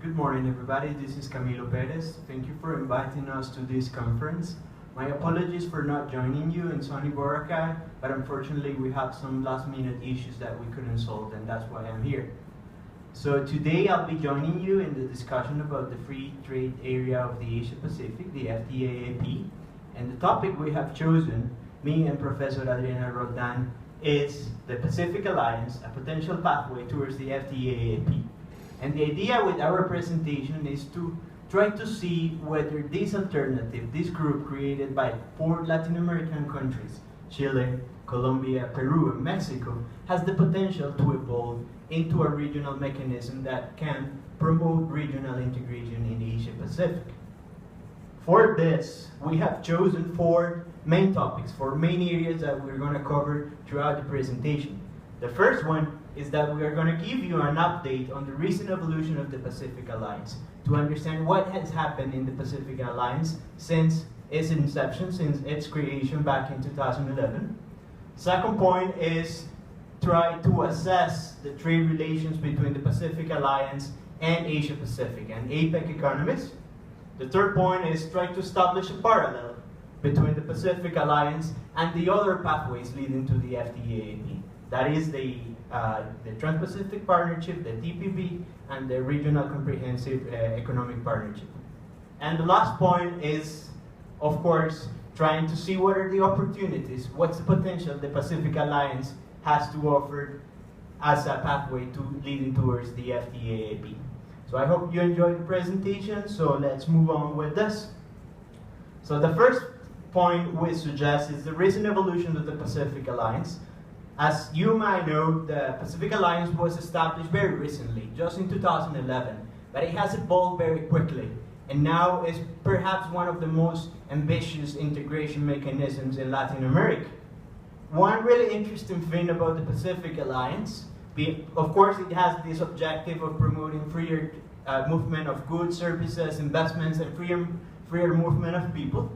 Good morning, everybody. This is Camilo Pérez. Thank you for inviting us to this conference. My apologies for not joining you in sunny Boracay, but unfortunately we had some last-minute issues that we couldn't solve, and that's why I'm here. So today I'll be joining you in the discussion about the free trade area of the Asia Pacific, the FTAAP, and the topic we have chosen, me and Professor Adriana Roldan, is the Pacific Alliance, a potential pathway towards the FTAAP. And the idea with our presentation is to try to see whether this alternative, this group created by 4 Latin American countries, Chile, Colombia, Peru, and Mexico, has the potential to evolve into a regional mechanism that can promote regional integration in the Asia Pacific. For this, we have chosen 4 main topics, 4 main areas that we're going to cover throughout the presentation. The first one is that we are going to give you an update on the recent evolution of the Pacific Alliance to understand what has happened in the Pacific Alliance since its inception, since its creation back in 2011. Second point is try to assess the trade relations between the Pacific Alliance and Asia Pacific and APEC economies. The third point is try to establish a parallel between the Pacific Alliance and the other pathways leading to the FTAAP. That is the Trans-Pacific Partnership, the TPP, and the Regional Comprehensive Economic Partnership. And the last point is, of course, trying to see what are the opportunities, what's the potential the Pacific Alliance has to offer as a pathway to leading towards the FTAAP. So I hope you enjoyed the presentation, so let's move on with this. So the first point we suggest is the recent evolution of the Pacific Alliance. As you might know, the Pacific Alliance was established very recently, just in 2011, but it has evolved very quickly, and now is perhaps one of the most ambitious integration mechanisms in Latin America. One really interesting thing about the Pacific Alliance, of course it has this objective of promoting freer movement of goods, services, investments, and freer movement of people.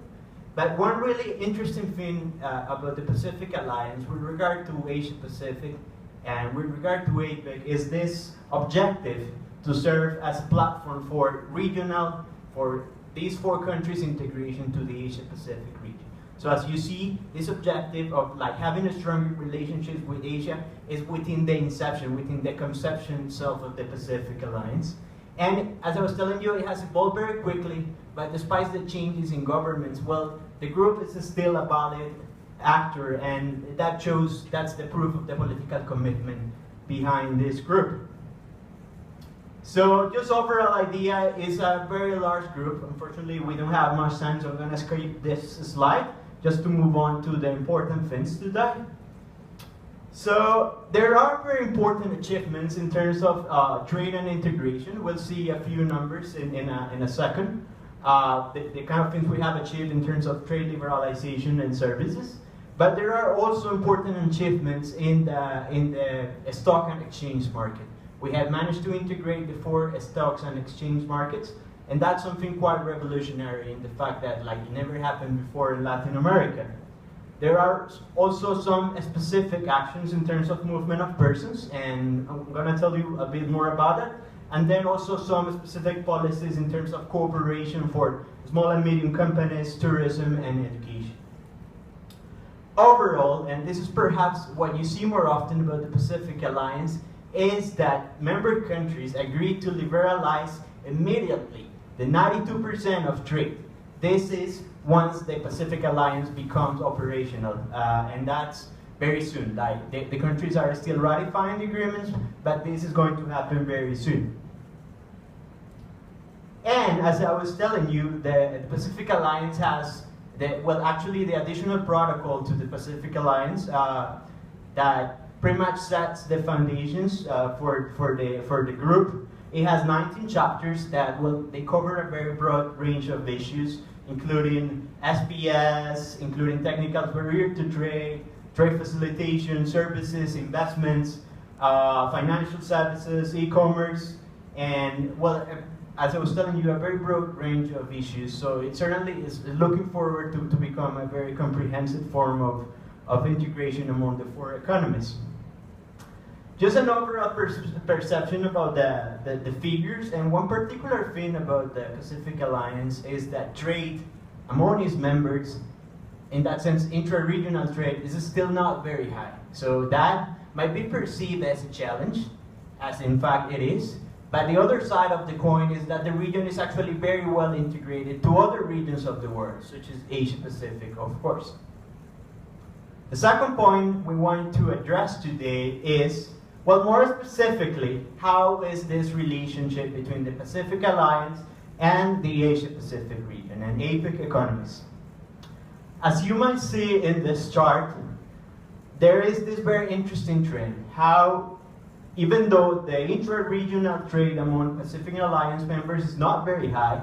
But one really interesting thing about the Pacific Alliance with regard to Asia Pacific and with regard to APEC is this objective to serve as a platform for these 4 countries' integration to the Asia Pacific region. So as you see, this objective of having a stronger relationship with Asia is within the inception, within the conception itself of the Pacific Alliance. And as I was telling you, it has evolved very quickly, but despite the changes in governments, well, the group is still a valid actor, and that's the proof of the political commitment behind this group. So just overall idea is a very large group. Unfortunately, we don't have much time, so I'm going to skip this slide just to move on to the important things today. So there are very important achievements in terms of trade and integration. We'll see a few numbers in a second. The kind of things we have achieved in terms of trade liberalization and services. But there are also important achievements in the stock and exchange market. We have managed to integrate the 4 stocks and exchange markets, and that's something quite revolutionary in the fact that it never happened before in Latin America. There are also some specific actions in terms of movement of persons, and I'm going to tell you a bit more about it. And then also some specific policies in terms of cooperation for small and medium companies, tourism, and education. Overall, and this is perhaps what you see more often about the Pacific Alliance, is that member countries agreed to liberalize immediately the 92% of trade. This is once the Pacific Alliance becomes operational, and that's very soon. The countries are still ratifying the agreements, but this is going to happen very soon. And as I was telling you, the Pacific Alliance has the additional protocol to the Pacific Alliance that pretty much sets the foundations for the group. It has 19 chapters they cover a very broad range of issues, including SPS, including technical barrier to trade, trade facilitation, services, investments, financial services, e-commerce, and as I was telling you, a very broad range of issues. So it certainly is looking forward to become a very comprehensive form of integration among the 4 economies. just an overall perception about the figures, and one particular thing about the Pacific Alliance is that trade among its members, in that sense, intra-regional trade, is still not very high. So that might be perceived as a challenge, as in fact it is. But the other side of the coin is that the region is actually very well integrated to other regions of the world, such as Asia Pacific, of course. The second point we want to address today is, well, more specifically, how is this relationship between the Pacific Alliance and the Asia Pacific region and APEC economies? As you might see in this chart, there is this very interesting trend, how even though the intra-regional trade among Pacific Alliance members is not very high,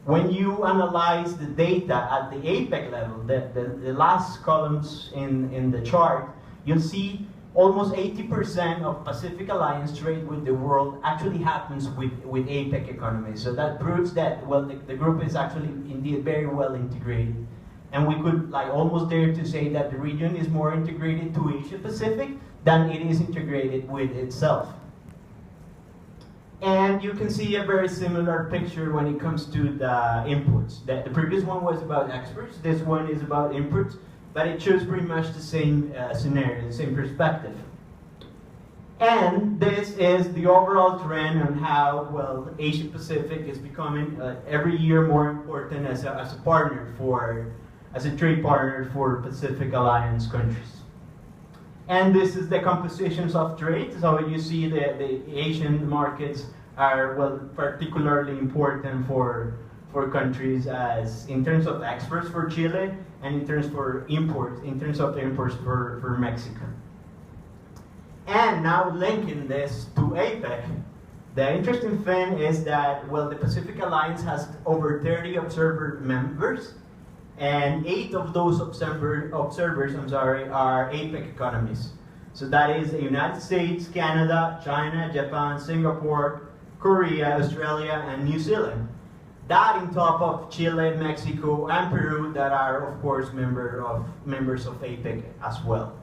when you analyze the data at the APEC level, the last columns in the chart, you'll see almost 80% of Pacific Alliance trade with the world actually happens with APEC economies. So that proves that, well, the group is actually indeed very well integrated. And we could almost dare to say that the region is more integrated to Asia Pacific than it is integrated with itself. And you can see a very similar picture when it comes to the inputs. The previous one was about exports, this one is about inputs, but it shows pretty much the same scenario, the same perspective. And this is the overall trend on how, well, Asia Pacific is becoming every year more important as a partner as a trade partner for Pacific Alliance countries. And this is the compositions of trade. So you see the Asian markets are, well, particularly important for countries as in terms of exports for Chile and in terms of imports for Mexico. And now linking this to APEC, the interesting thing is that, well, the Pacific Alliance has over 30 observer members, and 8 of those observers are APEC economies. So that is the United States, Canada, China, Japan, Singapore, Korea, Australia, and New Zealand. That on top of Chile, Mexico, and Peru that are, of course, members of APEC as well.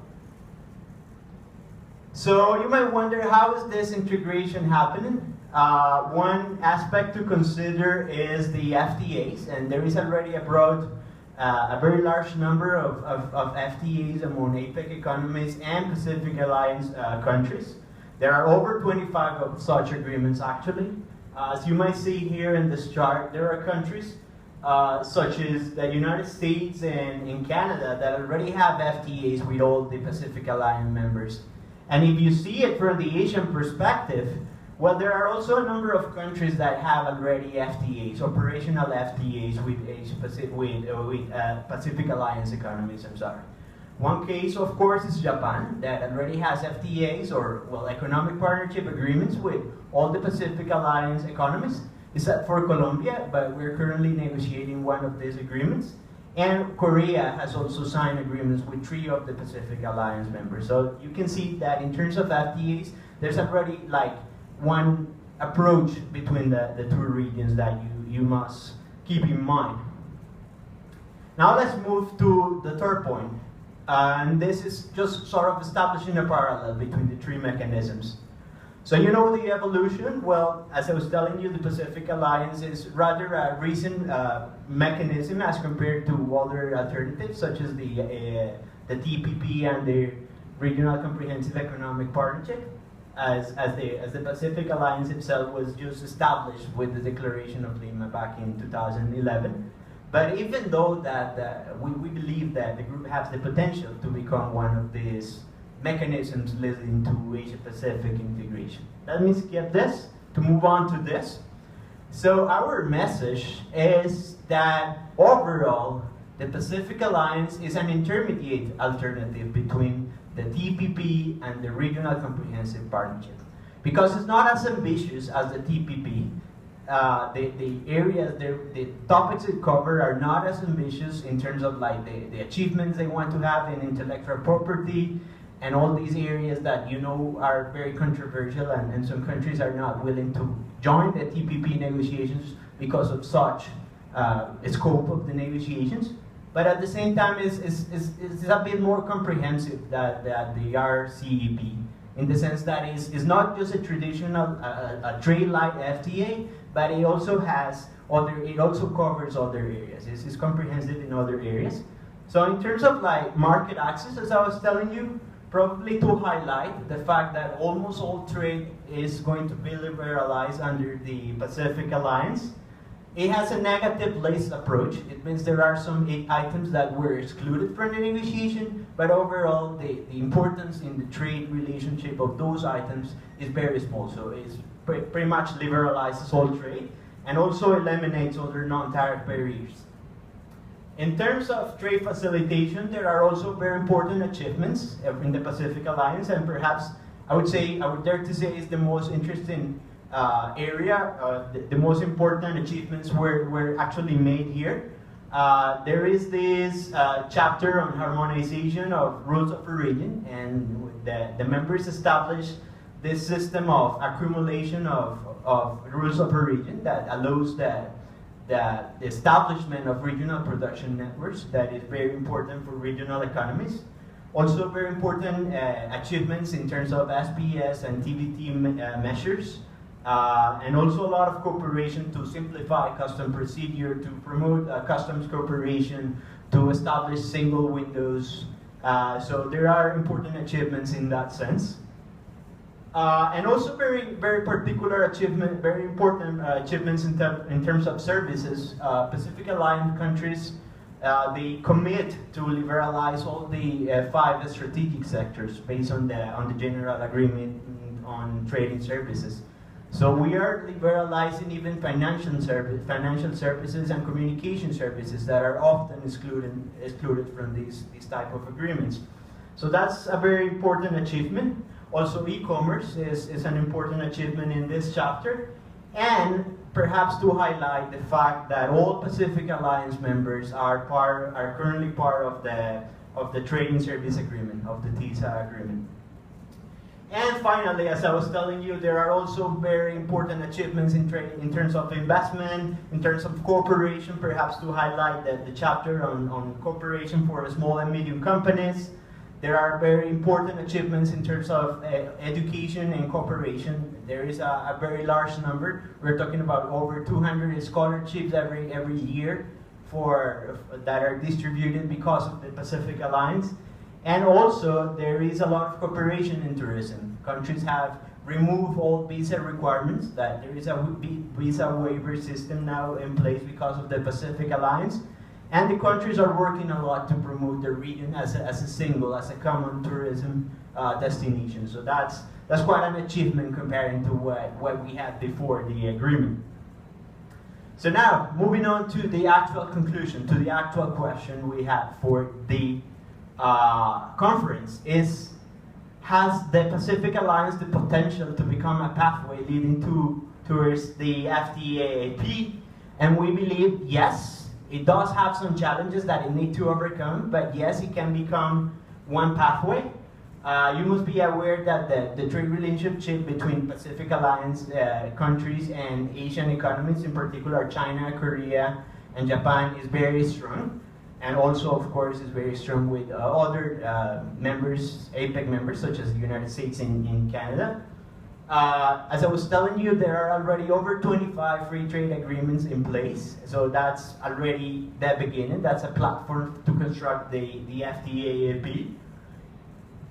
So you might wonder, how is this integration happening? One aspect to consider is the FTAs, and there is already a very large number of FTAs among APEC economies and Pacific Alliance countries. There are over 25 of such agreements actually. As you might see here in this chart, there are countries such as the United States and Canada that already have FTAs with all the Pacific Alliance members. And if you see it from the Asian perspective, well, there are also a number of countries that have already FTAs, operational FTAs with Pacific Alliance economies, One case, of course, is Japan, that already has FTAs, or, well, economic partnership agreements with all the Pacific Alliance economies, except for Colombia, but we're currently negotiating one of these agreements. And Korea has also signed agreements with 3 of the Pacific Alliance members. So you can see that in terms of FTAs, there's already one approach between the 2 regions that you must keep in mind. Now let's move to the third point. And this is just sort of establishing a parallel between the 3 mechanisms. So you know the evolution. Well, as I was telling you, the Pacific Alliance is rather a recent mechanism as compared to other alternatives, such as the TPP and the Regional Comprehensive Economic Partnership, as the Pacific Alliance itself was just established with the Declaration of Lima back in 2011. But even though that we believe that the group has the potential to become one of these mechanisms leading to Asia-Pacific integration. Let me skip this to move on to this. So our message is that overall, the Pacific Alliance is an intermediate alternative between the TPP and the Regional Comprehensive Partnership. Because it's not as ambitious as the TPP, the topics it cover are not as ambitious in terms of the achievements they want to have in intellectual property and all these areas that are very controversial, and some countries are not willing to join the TPP negotiations because of such scope of the negotiations. But at the same time, it's a bit more comprehensive than the RCEP. in the sense that it's not just a traditional a trade light FTA, but it also has it also covers other areas. It's comprehensive in other areas. So in terms of like market access, as I was telling you, probably to highlight the fact that almost all trade is going to be liberalized under the Pacific Alliance. It has a negative list approach. It means there are some items that were excluded from the negotiation, but overall the importance in the trade relationship of those items is very small. So it's pretty much liberalizes all trade and also eliminates other non-tariff barriers. In terms of trade facilitation, there are also very important achievements in the Pacific Alliance, and perhaps I would dare to say is the most interesting area. The most important achievements were actually made here. There is this chapter on harmonization of rules of origin, and the members established this system of accumulation of rules of origin that allows the establishment of regional production networks that is very important for regional economies. Also very important achievements in terms of SPS and TBT measures, and also a lot of cooperation to simplify custom procedure, to promote customs cooperation, to establish single windows. So there are important achievements in that sense. And also very particular achievement, very important achievements in terms of services. Pacific Alliance countries, they commit to liberalize all the 5 strategic sectors based on the general agreement on trading services. So we are liberalizing even financial services and communication services that are often excluded from these type of agreements. So that's a very important achievement. Also, e-commerce is an important achievement in this chapter, and perhaps to highlight the fact that all Pacific Alliance members are currently part of the Trading Service Agreement, of the TISA agreement. And finally, as I was telling you, there are also very important achievements in terms of investment, in terms of cooperation, perhaps to highlight the chapter on cooperation for small and medium companies. There are very important achievements in terms of education and cooperation. There is a very large number. We're talking about over 200 scholarships every year that are distributed because of the Pacific Alliance. And also, there is a lot of cooperation in tourism. Countries have removed all visa requirements, that there is a visa waiver system now in place because of the Pacific Alliance. And the countries are working a lot to promote the region as a common tourism destination. So that's quite an achievement comparing to what we had before the agreement. So now, moving on to the actual conclusion, to the actual question we had for the conference is, has the Pacific Alliance the potential to become a pathway leading towards the FTAAP? And we believe yes. It does have some challenges that it needs to overcome, but yes, it can become one pathway. You must be aware that the trade relationship between Pacific Alliance countries and Asian economies, in particular China, Korea, and Japan, is very strong. And also, of course, is very strong with other members, APEC members, such as the United States and Canada. As I was telling you, there are already over 25 free trade agreements in place. So that's already the beginning. That's a platform to construct the FTAAP.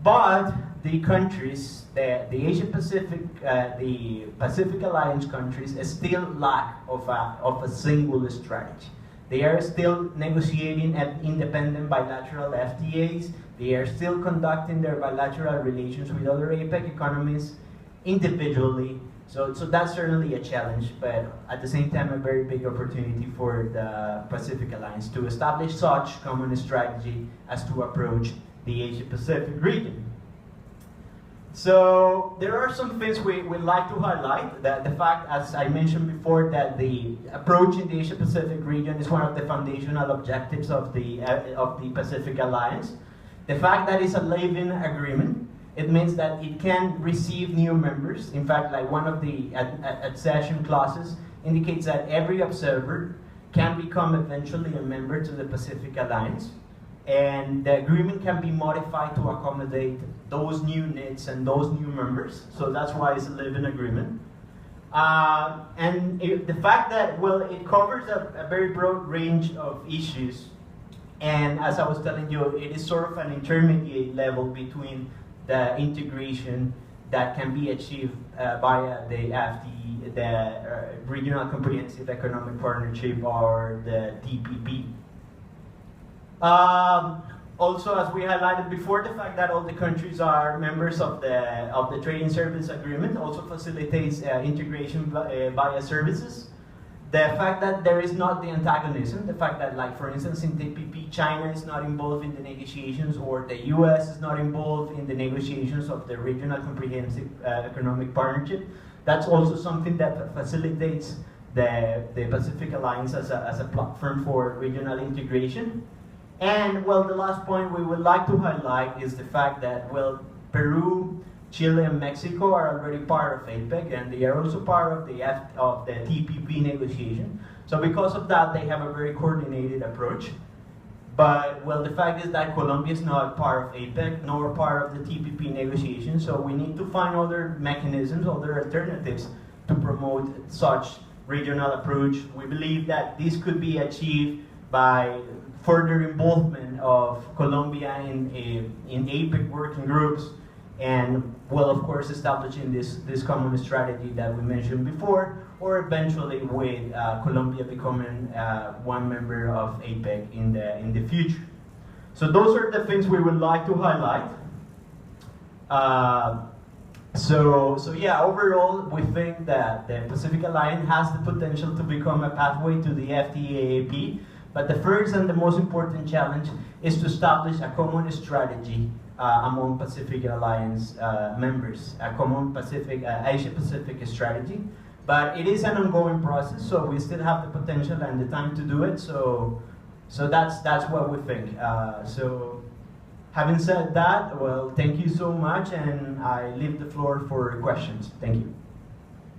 But the countries, the Asia Pacific, the Pacific Alliance countries, still lack of a single strategy. They are still negotiating independent bilateral FTAs. They are still conducting their bilateral relations with other APEC economies individually. So that's certainly a challenge, but at the same time a very big opportunity for the Pacific Alliance to establish such common strategy as to approach the Asia Pacific region. So there are some things we'd like to highlight. That the fact, as I mentioned before, that the approach in the Asia Pacific region is one of the foundational objectives of the Pacific Alliance. The fact that it's a living agreement, it means that it can receive new members. In fact, like one of the accession clauses indicates that every observer can become eventually a member to the Pacific Alliance. And the agreement can be modified to accommodate those new needs and those new members. So that's why it's a living agreement. The fact that, well, it covers a very broad range of issues. And as I was telling you, it is sort of an intermediate level between the integration that can be achieved via the FTAAP, the Regional Comprehensive Economic Partnership, or the TPP. Also, as we highlighted before, the fact that all the countries are members of the Trading Service Agreement also facilitates integration via services. The fact that there is not the antagonism, the fact that, like, for instance, in TPP, China is not involved in the negotiations, or the US is not involved in the negotiations of the Regional Comprehensive Economic Partnership, that's also something that facilitates the Pacific Alliance as a platform for regional integration. And, well, the last point we would like to highlight is the fact that, well, Peru, Chile, and Mexico are already part of APEC, and they are also part of the TPP negotiation. So because of that, they have a very coordinated approach. But, well, the fact is that Colombia is not part of APEC, nor part of the TPP negotiation, so we need to find other mechanisms, other alternatives to promote such regional approach. We believe that this could be achieved by further involvement of Colombia in APEC working groups, and, well, of course, establishing this common strategy that we mentioned before, or eventually with Colombia becoming one member of APEC in the future. So those are the things we would like to highlight. So yeah, overall, we think that the Pacific Alliance has the potential to become a pathway to the FTAAP. But the first and the most important challenge is to establish a common strategy among Pacific Alliance members, a common Asia-Pacific strategy. But it is an ongoing process, so we still have the potential and the time to do it. So that's what we think. So having said that, well, thank you so much, and I leave the floor for questions. Thank you.